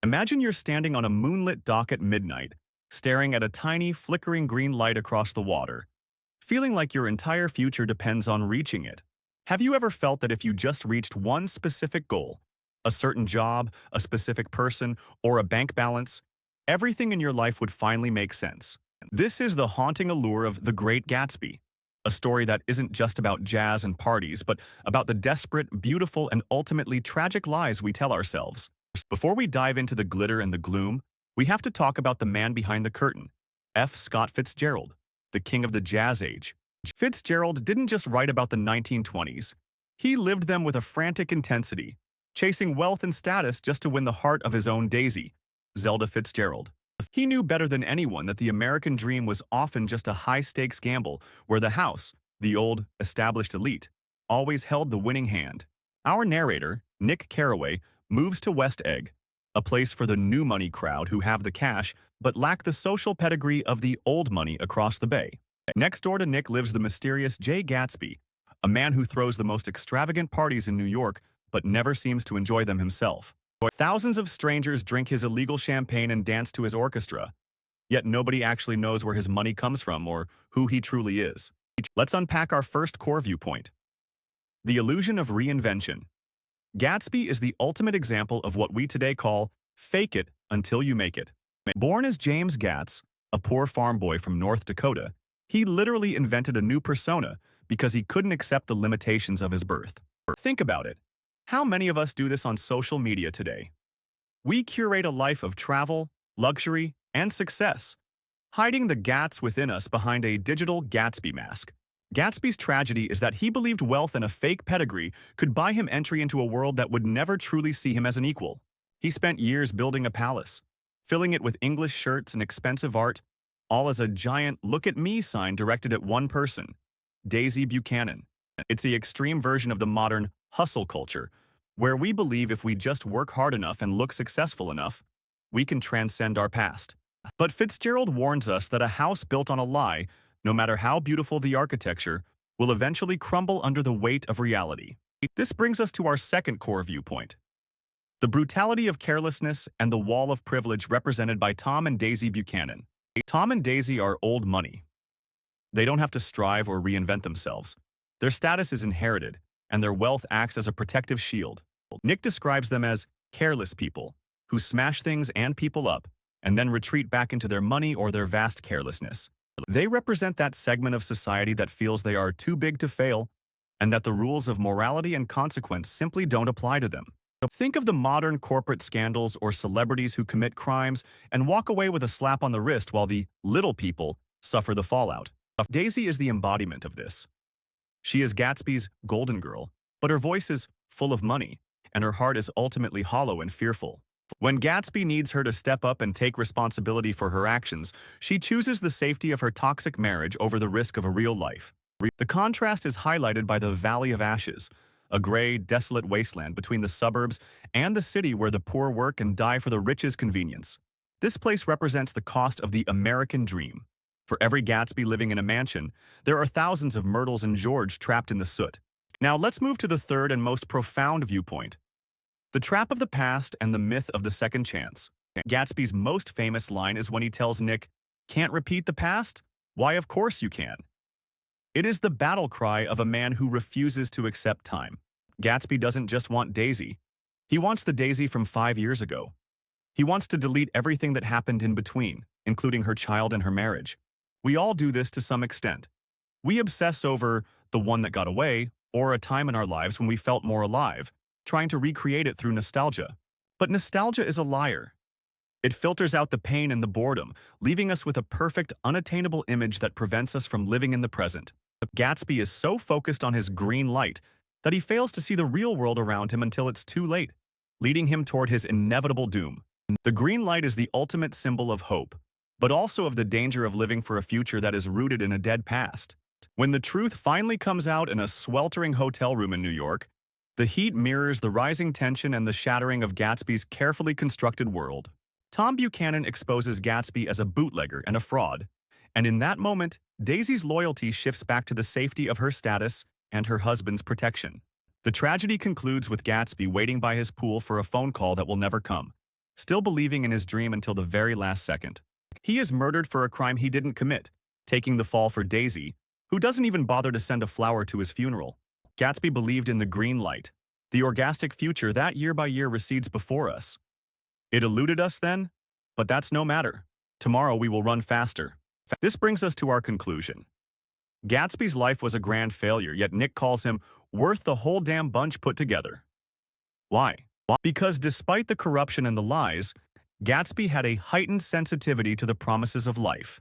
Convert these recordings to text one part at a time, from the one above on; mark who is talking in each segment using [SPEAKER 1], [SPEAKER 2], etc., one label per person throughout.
[SPEAKER 1] Imagine you're standing on a moonlit dock at midnight, staring at a tiny, flickering green light across the water, feeling like your entire future depends on reaching it. Have you ever felt that if you just reached one specific goal, a certain job, a specific person, or a bank balance, everything in your life would finally make sense? This is the haunting allure of The Great Gatsby, a story that isn't just about jazz and parties, but about the desperate, beautiful, and ultimately tragic lies we tell ourselves. Before we dive into the glitter and the gloom, we have to talk about the man behind the curtain, F. Scott Fitzgerald, the king of the jazz age. Fitzgerald didn't just write about the 1920s. He lived them with a frantic intensity, chasing wealth and status just to win the heart of his own Daisy, Zelda Fitzgerald. He knew better than anyone that the American dream was often just a high-stakes gamble where the house, the old, established elite, always held the winning hand. Our narrator, Nick Carraway, moves to West Egg, a place for the new money crowd who have the cash but lack the social pedigree of the old money across the bay. Next door to Nick lives the mysterious Jay Gatsby, a man who throws the most extravagant parties in New York but never seems to enjoy them himself. Thousands of strangers drink his illegal champagne and dance to his orchestra, yet nobody actually knows where his money comes from or who he truly is. Let's unpack our first core viewpoint: the illusion of reinvention. Gatsby is the ultimate example of what we today call fake it until you make it. Born as James Gatz, a poor farm boy from North Dakota, he literally invented a new persona because he couldn't accept the limitations of his birth. Think about it. How many of us do this on social media today? We curate a life of travel, luxury, and success, hiding the Gats within us behind a digital Gatsby mask. Gatsby's tragedy is that he believed wealth and a fake pedigree could buy him entry into a world that would never truly see him as an equal. He spent years building a palace, filling it with English shirts and expensive art, all as a giant look-at-me sign directed at one person, Daisy Buchanan. It's the extreme version of the modern hustle culture, where we believe if we just work hard enough and look successful enough, we can transcend our past. But Fitzgerald warns us that a house built on a lie, no matter how beautiful the architecture, will eventually crumble under the weight of reality. This brings us to our second core viewpoint: the brutality of carelessness and the wall of privilege represented by Tom and Daisy Buchanan. Tom and Daisy are old money. They don't have to strive or reinvent themselves. Their status is inherited, and their wealth acts as a protective shield. Nick describes them as careless people who smash things and people up and then retreat back into their money or their vast carelessness. They represent that segment of society that feels they are too big to fail and that the rules of morality and consequence simply don't apply to them. Think of the modern corporate scandals or celebrities who commit crimes and walk away with a slap on the wrist while the little people suffer the fallout. Daisy is the embodiment of this. She is Gatsby's golden girl, but her voice is full of money, and her heart is ultimately hollow and fearful. When Gatsby needs her to step up and take responsibility for her actions, she chooses the safety of her toxic marriage over the risk of a real life. The contrast is highlighted by the Valley of Ashes, a gray, desolate wasteland between the suburbs and the city where the poor work and die for the rich's convenience. This place represents the cost of the American dream. For every Gatsby living in a mansion, there are thousands of Myrtles and George trapped in the soot. Now let's move to the third and most profound viewpoint: the trap of the past and the myth of the second chance. Gatsby's most famous line is when he tells Nick, "Can't repeat the past? Why, of course you can." It is the battle cry of a man who refuses to accept time. Gatsby doesn't just want Daisy. He wants the Daisy from 5 years ago. He wants to delete everything that happened in between, including her child and her marriage. We all do this to some extent. We obsess over the one that got away, or a time in our lives when we felt more alive, trying to recreate it through nostalgia. But nostalgia is a liar. It filters out the pain and the boredom, leaving us with a perfect, unattainable image that prevents us from living in the present. Gatsby is so focused on his green light that he fails to see the real world around him until it's too late, leading him toward his inevitable doom. The green light is the ultimate symbol of hope, but also of the danger of living for a future that is rooted in a dead past. When the truth finally comes out in a sweltering hotel room in New York, the heat mirrors the rising tension and the shattering of Gatsby's carefully constructed world. Tom Buchanan exposes Gatsby as a bootlegger and a fraud, and in that moment, Daisy's loyalty shifts back to the safety of her status and her husband's protection. The tragedy concludes with Gatsby waiting by his pool for a phone call that will never come, still believing in his dream until the very last second. He is murdered for a crime he didn't commit, taking the fall for Daisy, who doesn't even bother to send a flower to his funeral. Gatsby believed in the green light, the orgastic future that year by year recedes before us. It eluded us then, but that's no matter. Tomorrow we will run faster. This brings us to our conclusion. Gatsby's life was a grand failure, yet Nick calls him worth the whole damn bunch put together. Why? Because despite the corruption and the lies, Gatsby had a heightened sensitivity to the promises of life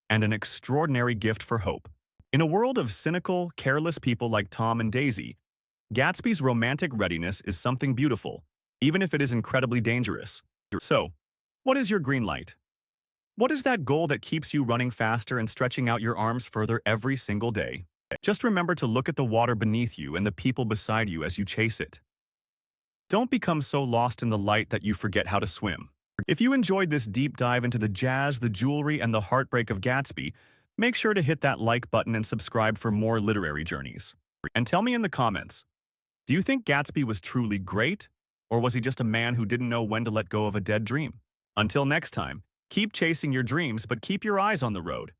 [SPEAKER 1] and an extraordinary gift for hope. In a world of cynical, careless people like Tom and Daisy, Gatsby's romantic readiness is something beautiful, even if it is incredibly dangerous. So, what is your green light? What is that goal that keeps you running faster and stretching out your arms further every single day? Just remember to look at the water beneath you and the people beside you as you chase it. Don't become so lost in the light that you forget how to swim. If you enjoyed this deep dive into the jazz, the jewelry, and the heartbreak of Gatsby, make sure to hit that like button and subscribe for more literary journeys. And tell me in the comments, do you think Gatsby was truly great, or was he just a man who didn't know when to let go of a dead dream? Until next time, keep chasing your dreams, but keep your eyes on the road.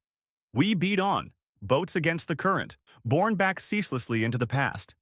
[SPEAKER 1] We beat on, boats against the current, borne back ceaselessly into the past.